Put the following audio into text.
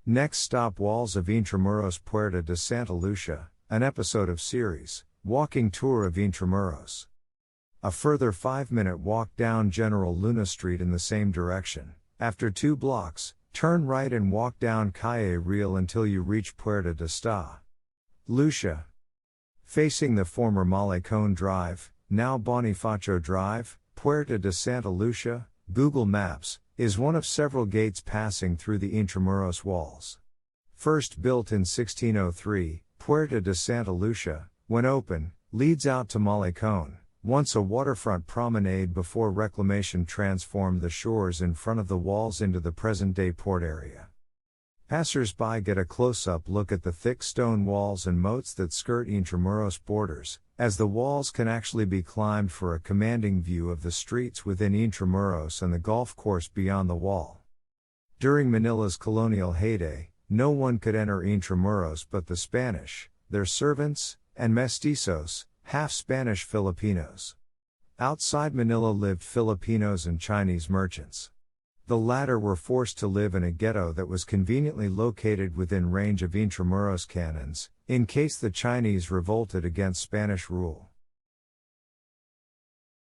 Next stop, walls of Intramuros, Puerta de Santa Lucia, an episode of series, Walking Tour of Intramuros. A further 5-minute walk down General Luna Street in the same direction. After 2 blocks, turn right and walk down Calle Real until you reach Puerta de Sta. Lucia. Facing the former Malecon Drive, now Bonifacio Drive, Puerta de Santa Lucia, Google Maps, is one of several gates passing through the Intramuros walls. First built in 1603, Puerta de Santa Lucia, when open, leads out to Malecon, once a waterfront promenade before reclamation transformed the shores in front of the walls into the present-day port area. Passersby get a close-up look at the thick stone walls and moats that skirt Intramuros borders, as the walls can actually be climbed for a commanding view of the streets within Intramuros and the golf course beyond the wall. During Manila's colonial heyday, no one could enter Intramuros but the Spanish, their servants, and mestizos, half Spanish Filipinos. Outside Manila lived Filipinos and Chinese merchants. The latter were forced to live in a ghetto that was conveniently located within range of Intramuros cannons, in case the Chinese revolted against Spanish rule.